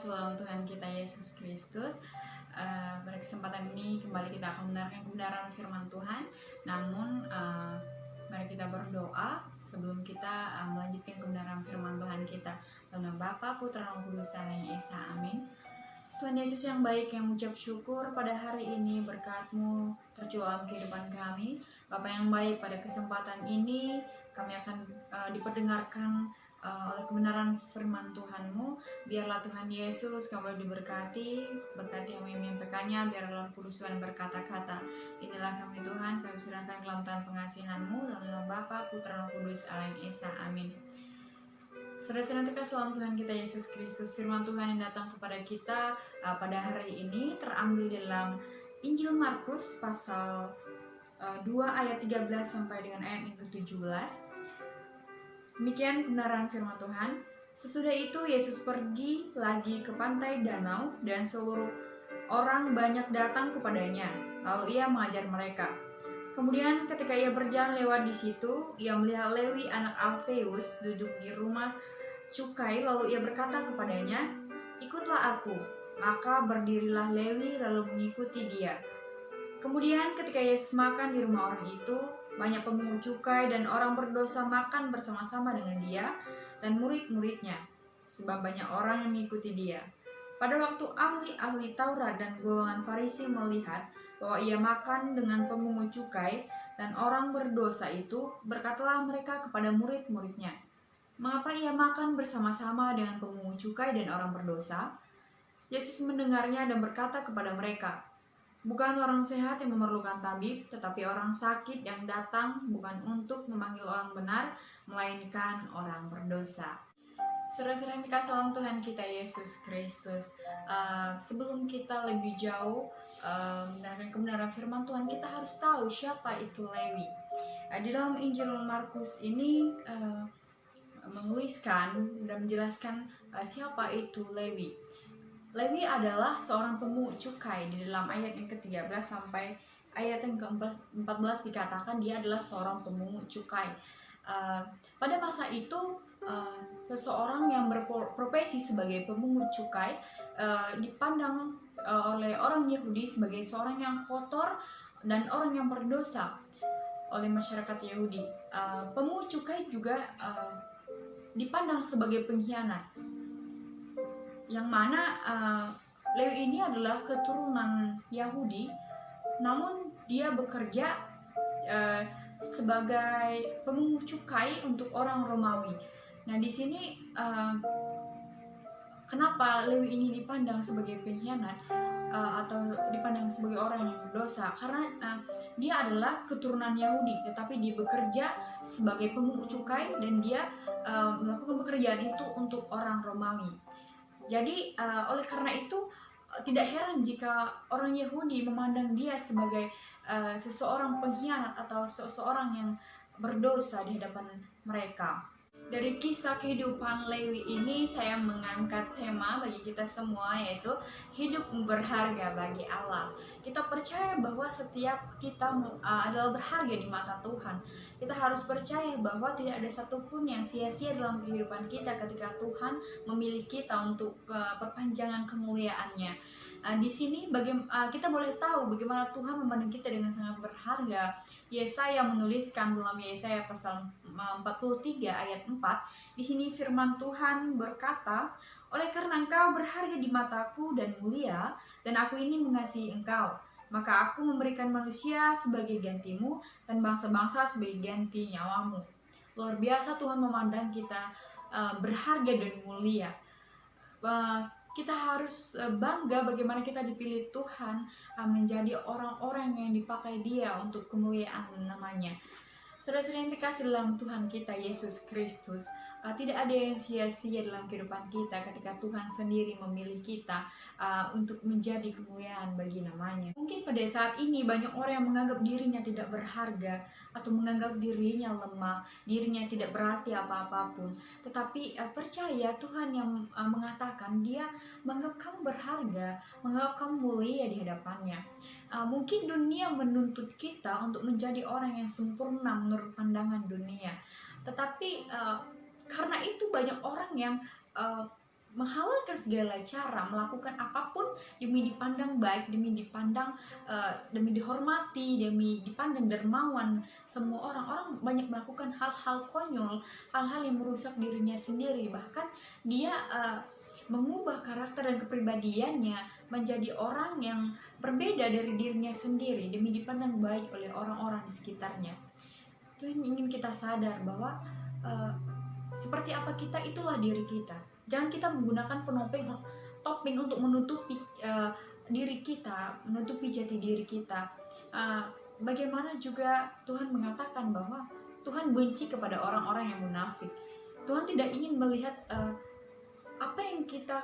terkasih dalam Tuhan kita Yesus Kristus. Pada kesempatan ini kembali kita akan mendengarkan kebenaran firman Tuhan. Namun mari kita berdoa sebelum kita melanjutkan kebenaran firman Tuhan kita. Dalam nama Bapa, Putra, dan Roh Kudus, Allah yang Esa. Amin. Tuhan Yesus yang baik, yang mengucap syukur pada hari ini, berkat-Mu tercurah dalam kehidupan kami. Bapa yang baik, pada kesempatan ini kami akan diperdengarkan oleh kebenaran firman Tuhan-Mu. Biarlah Tuhan Yesus kami diberkati, berkati yang menyampaikannya, biarlah Roh Kudus Tuhan berkata-kata. Inilah kami Tuhan, kami serahkan ke dalam tangan pengasihan-Mu, dalam nama Bapa, Putra, dan Roh Kudus, Allah yang Esa. Amin. Saudara-saudara terkasih dalam Tuhan kita Yesus Kristus, firman Tuhan yang datang kepada kita pada hari ini terambil dalam Injil Markus pasal 2 ayat 13 sampai dengan ayat yang ke-17. Demikian kebenaran firman Tuhan. Sesudah itu Yesus pergi lagi ke pantai danau dan seluruh orang banyak datang kepadanya. Lalu ia mengajar mereka. Kemudian ketika ia berjalan lewat di situ, ia melihat Lewi anak Alfeus duduk di rumah cukai, lalu ia berkata kepadanya, "Ikutlah aku." Maka berdirilah Lewi lalu mengikuti dia. Kemudian ketika Yesus makan di rumah orang itu, banyak pemungut cukai dan orang berdosa makan bersama-sama dengan dia dan murid-muridnya, sebab banyak orang yang mengikuti dia. Pada waktu ahli-ahli Taurat dan golongan Farisi melihat bahwa ia makan dengan pemungut cukai dan orang berdosa itu, berkatalah mereka kepada murid-muridnya, "Mengapa ia makan bersama-sama dengan pemungut cukai dan orang berdosa?" Yesus mendengarnya dan berkata kepada mereka, "Bukan orang sehat yang memerlukan tabib, tetapi orang sakit yang datang bukan untuk memanggil orang benar, melainkan orang berdosa." Saudara-saudara yang dikasihi dalam Tuhan kita Yesus Kristus, sebelum kita lebih jauh mendengarkan kebenaran firman Tuhan, kita harus tahu siapa itu Lewi. Di dalam Injil Markus ini menuliskan dan menjelaskan siapa itu Lewi. Lewi adalah seorang pemungut cukai. Di dalam ayat yang ke-13 sampai ayat yang ke-14 dikatakan dia adalah seorang pemungut cukai. Pada masa itu seseorang yang berprofesi sebagai pemungut cukai dipandang oleh orang Yahudi sebagai seorang yang kotor dan orang yang berdosa oleh masyarakat Yahudi. Pemungut cukai juga dipandang sebagai pengkhianat, yang mana Lewi ini adalah keturunan Yahudi, namun dia bekerja sebagai pemungut cukai untuk orang Romawi. Nah, di sini kenapa Lewi ini dipandang sebagai pengkhianat atau dipandang sebagai orang yang berdosa? Karena dia adalah keturunan Yahudi, tetapi dia bekerja sebagai pemungut cukai dan dia melakukan pekerjaan itu untuk orang Romawi. Jadi oleh karena itu tidak heran jika orang Yahudi memandang dia sebagai seseorang pengkhianat atau seseorang yang berdosa di hadapan mereka. Dari kisah kehidupan Lewi ini saya mengangkat tema bagi kita semua, yaitu hidup berharga bagi Allah. Kita percaya bahwa setiap kita adalah berharga di mata Tuhan. Kita harus percaya bahwa tidak ada satupun yang sia-sia dalam kehidupan kita ketika Tuhan memilih kita untuk perpanjangan kemuliaan-Nya. Di sini kita boleh tahu bagaimana Tuhan memandang kita dengan sangat berharga. Yesaya menuliskan dalam Yesaya pasal 43 ayat 4, di sini firman Tuhan berkata, "Oleh karena engkau berharga di mataku dan mulia, dan aku ini mengasihi engkau, maka aku memberikan manusia sebagai gantimu dan bangsa-bangsa sebagai ganti nyawamu." Luar biasa Tuhan memandang kita berharga dan mulia. Kita harus bangga bagaimana kita dipilih Tuhan menjadi orang-orang yang dipakai Dia untuk kemuliaan namanya. Saudara-saudara yang dikasihi dalam Tuhan kita Yesus Kristus, tidak ada yang sia-sia dalam kehidupan kita ketika Tuhan sendiri memilih kita untuk menjadi kemuliaan bagi namanya. Mungkin pada saat ini banyak orang yang menganggap dirinya tidak berharga atau menganggap dirinya lemah, dirinya tidak berarti apa-apapun. Tetapi percaya Tuhan yang mengatakan Dia menganggap kamu berharga, menganggap kamu mulia di hadapannya. Mungkin dunia menuntut kita untuk menjadi orang yang sempurna menurut pandangan dunia. Tetapi karena itu banyak orang yang menghalalkan segala cara, melakukan apapun demi dipandang baik, demi dipandang demi dihormati, demi dipandang dermawan semua orang banyak melakukan hal-hal konyol, hal-hal yang merusak dirinya sendiri, bahkan dia mengubah karakter dan kepribadiannya menjadi orang yang berbeda dari dirinya sendiri demi dipandang baik oleh orang-orang di sekitarnya. Tuhan ingin kita sadar bahwa seperti apa kita, itulah diri kita. Jangan kita menggunakan topeng untuk menutupi diri kita, menutupi jati diri kita. Bagaimana juga Tuhan mengatakan bahwa Tuhan benci kepada orang-orang yang munafik. Tuhan tidak ingin melihat apa yang kita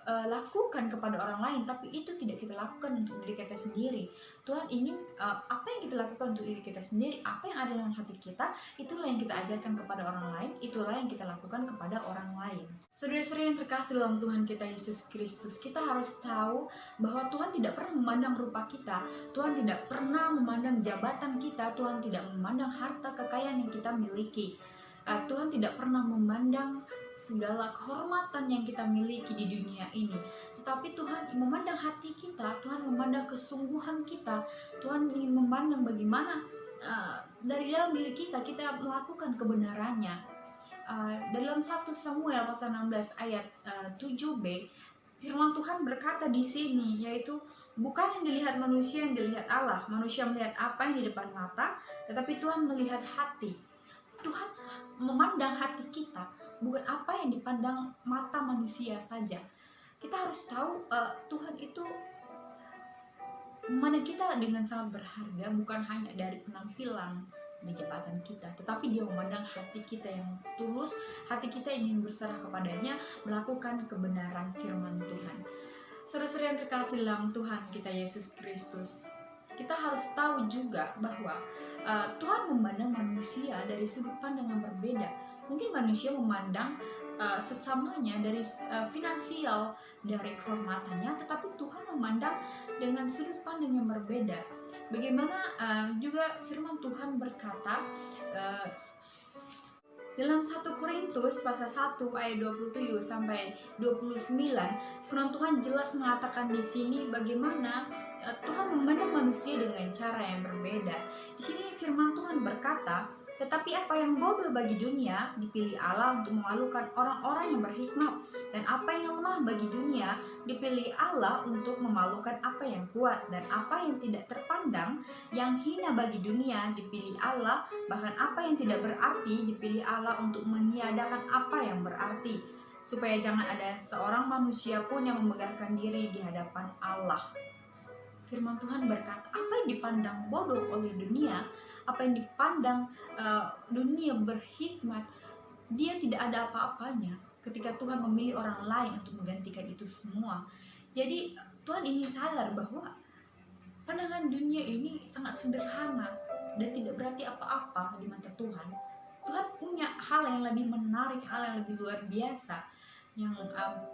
lakukan kepada orang lain, tapi itu tidak kita lakukan untuk diri kita sendiri. Tuhan ingin apa yang kita lakukan untuk diri kita sendiri, apa yang ada dalam hati kita, itulah yang kita ajarkan kepada orang lain, itulah yang kita lakukan kepada orang lain. Saudara-saudara yang terkasih dalam Tuhan kita Yesus Kristus, kita harus tahu bahwa Tuhan tidak pernah memandang rupa kita, Tuhan tidak pernah memandang jabatan kita, Tuhan tidak memandang harta kekayaan yang kita miliki. Tuhan tidak pernah memandang segala kehormatan yang kita miliki di dunia ini, tetapi Tuhan memandang hati kita, Tuhan memandang kesungguhan kita, Tuhan ingin memandang bagaimana dari dalam diri kita melakukan kebenarannya. Dalam 1 Samuel pasal 16 ayat 7b, firman Tuhan berkata di sini, yaitu bukan yang dilihat manusia yang dilihat Allah. Manusia melihat apa yang di depan mata, tetapi Tuhan melihat hati. Tuhan memandang hati kita, bukan apa yang dipandang mata manusia saja. Kita harus tahu Tuhan itu memandang kita dengan sangat berharga, bukan hanya dari penampilan di jabatan kita, tetapi Dia memandang hati kita yang tulus, hati kita ingin berserah kepadanya, melakukan kebenaran firman Tuhan. Saudara-saudara yang terkasih dalam Tuhan kita Yesus Kristus, kita harus tahu juga bahwa Tuhan memandang manusia dari sudut pandang yang berbeda. Mungkin manusia memandang sesamanya dari finansial, dari kehormatannya, tetapi Tuhan memandang dengan sudut pandang yang berbeda. Bagaimana juga firman Tuhan berkata dalam 1 Korintus pasal 1 ayat 27 sampai 29, firman Tuhan jelas mengatakan di sini bagaimana Tuhan memandang manusia dengan cara yang berbeda. Di sini firman Tuhan berkata, tetapi apa yang bodoh bagi dunia dipilih Allah untuk memalukan orang-orang yang berhikmat, dan apa yang lemah bagi dunia dipilih Allah untuk memalukan apa yang kuat, dan apa yang tidak terpandang yang hina bagi dunia dipilih Allah, bahkan apa yang tidak berarti dipilih Allah untuk meniadakan apa yang berarti, supaya jangan ada seorang manusia pun yang memegahkan diri di hadapan Allah. Firman Tuhan berkata, apa yang dipandang bodoh oleh dunia, apa yang dipandang dunia berhikmat, dia tidak ada apa-apanya ketika Tuhan memilih orang lain untuk menggantikan itu semua. Jadi Tuhan ingin sadar bahwa pandangan dunia ini sangat sederhana dan tidak berarti apa-apa di mata Tuhan. Tuhan punya hal yang lebih menarik, hal yang lebih luar biasa, yang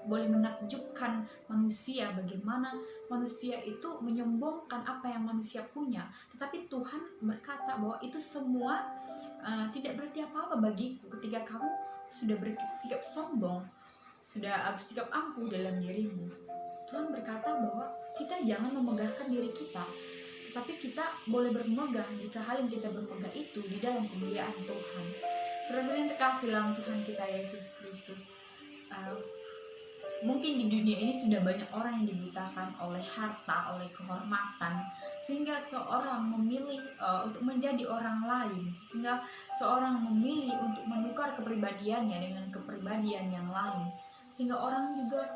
boleh menakjubkan manusia, bagaimana manusia itu menyombongkan apa yang manusia punya. Tetapi Tuhan berkata bahwa itu semua tidak berarti apa-apa bagiku ketika kamu sudah bersikap sombong, sudah bersikap angkuh dalam dirimu. Tuhan berkata bahwa kita jangan memegahkan diri kita, tetapi kita boleh bermegah jika hal yang kita bermegah itu di dalam kemuliaan Tuhan. Saudara-saudara yang terkasih dalam Tuhan kita Yesus Kristus, mungkin di dunia ini sudah banyak orang yang dibutakan oleh harta, oleh kehormatan, sehingga seorang memilih untuk menjadi orang lain, sehingga seorang memilih untuk menukar kepribadiannya dengan kepribadian yang lain, sehingga orang juga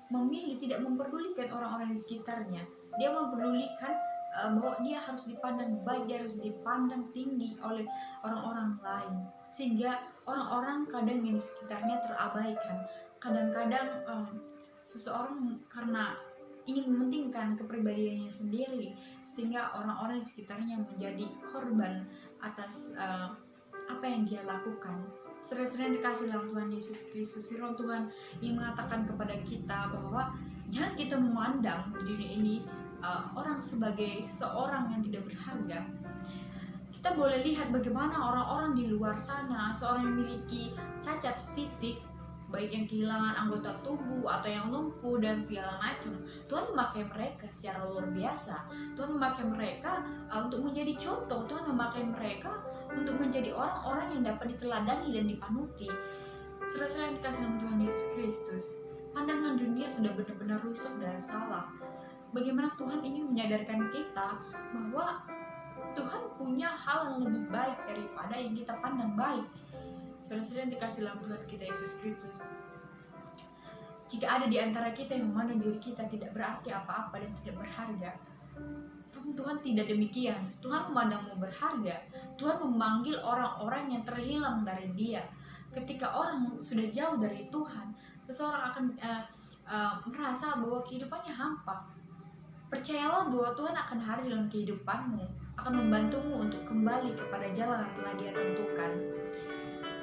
memilih tidak memperdulikan orang-orang di sekitarnya. Dia memperdulikan bahwa dia harus dipandang baik, dia harus dipandang tinggi oleh orang-orang lain, sehingga orang-orang kadang yang di sekitarnya terabaikan. Kadang-kadang seseorang karena ingin mementingkan kepribadiannya sendiri, sehingga orang-orang di sekitarnya menjadi korban atas apa yang dia lakukan. Saudara-saudara yang dikasih dalam Tuhan Yesus Kristus, firman Tuhan yang mengatakan kepada kita bahwa jangan kita memandang di dunia ini orang sebagai seorang yang tidak berharga. Kita boleh lihat bagaimana orang-orang di luar sana, seorang yang memiliki cacat fisik, baik yang kehilangan anggota tubuh atau yang lumpuh dan segala macam. Tuhan memakai mereka secara luar biasa. Tuhan memakai mereka untuk menjadi contoh. Tuhan memakai mereka untuk menjadi orang-orang yang dapat diteladani dan dipanuti. Saudara-saudara yang dikasihi dalam Tuhan Yesus Kristus, pandangan dunia sudah benar-benar rusak dan salah. Bagaimana Tuhan ingin menyadarkan kita bahwa Tuhan punya hal yang lebih baik daripada yang kita pandang baik. Saudara-saudara yang dikasihi dalam Tuhan kita Yesus Kristus, jika ada di antara kita yang memandang diri kita tidak berarti apa-apa dan tidak berharga, Tuhan tidak demikian. Tuhan memandangmu berharga. Tuhan memanggil orang-orang yang terhilang dari Dia. Ketika orang sudah jauh dari Tuhan, seseorang akan merasa bahwa kehidupannya hampa. Percayalah bahwa Tuhan akan hadir dalam kehidupanmu, akan membantumu untuk kembali kepada jalan yang telah Dia tentukan.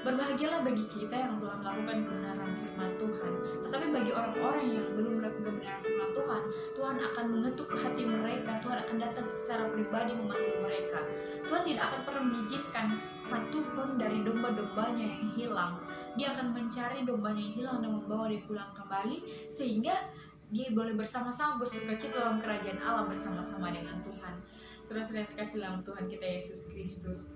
Berbahagialah bagi kita yang telah melakukan kebenaran firman Tuhan. Tetapi bagi orang-orang yang belum melakukan kebenaran firman Tuhan, Tuhan akan mengetuk hati mereka. Tuhan akan datang secara pribadi memanggil mereka. Tuhan tidak akan pernah mengizinkan satu pun dari domba-dombanya yang hilang. Dia akan mencari dombanya yang hilang dan membawa dia pulang kembali, sehingga dia boleh bersama-sama bersukacita dalam kerajaan Allah bersama-sama dengan Tuhan. Saudara-saudara kasih dalam Tuhan kita Yesus Kristus,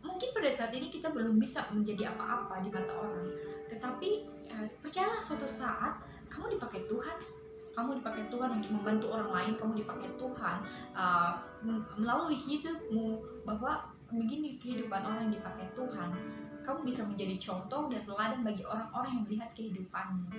mungkin pada saat ini kita belum bisa menjadi apa-apa di mata orang, tetapi percayalah suatu saat kamu dipakai Tuhan. Kamu dipakai Tuhan untuk membantu orang lain. Kamu dipakai Tuhan melalui hidupmu, bahwa begini kehidupan orang yang dipakai Tuhan. Kamu bisa menjadi contoh dan teladan bagi orang-orang yang melihat kehidupanmu.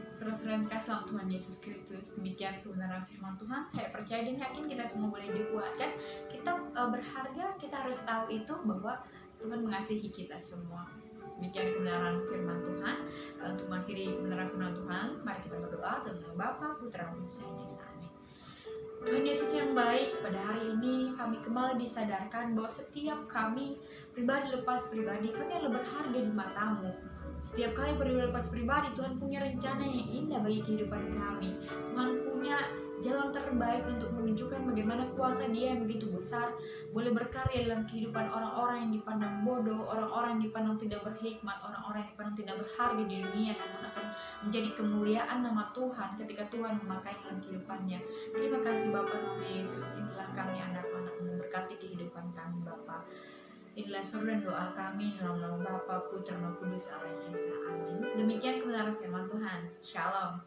Saudara-saudara yang dikasihi dalam Tuhan Yesus Kristus, demikian kebenaran firman Tuhan. Saya percaya dan yakin kita semua boleh dikuatkan. Kita berharga, kita harus tahu itu bahwa Tuhan mengasihi kita semua. Demikian kebenaran firman Tuhan. Untuk mengakhiri kebenaran firman Tuhan, mari kita berdoa dalam nama Bapa, Putra, dan Roh Kudus. Amin. Tuhan Yesus yang baik, pada hari ini kami kembali disadarkan bahwa setiap kami pribadi lepas pribadi, kami adalah berharga di mata-Mu. Setiap kali pribadi lepas pribadi, Tuhan punya rencana yang indah bagi kehidupan kami. Tuhan punya jalan terbaik untuk menunjukkan bagaimana kuasa Dia yang begitu besar boleh berkarya dalam kehidupan orang-orang yang dipandang bodoh, orang-orang yang dipandang tidak berhikmat, orang-orang yang dipandang tidak berharga di dunia, namun akan menjadi kemuliaan nama Tuhan ketika Tuhan memakai dalam kehidupannya. Terima kasih Bapa nama Yesus. Inilah kami anak-anak-Mu, berkati kehidupan kami Bapa. Inilah seru dan doa kami dalam nama Bapa, Putra, dan Roh Kudus Allah yang Esa. Amin. Demikian kebenaran firman Tuhan. Shalom.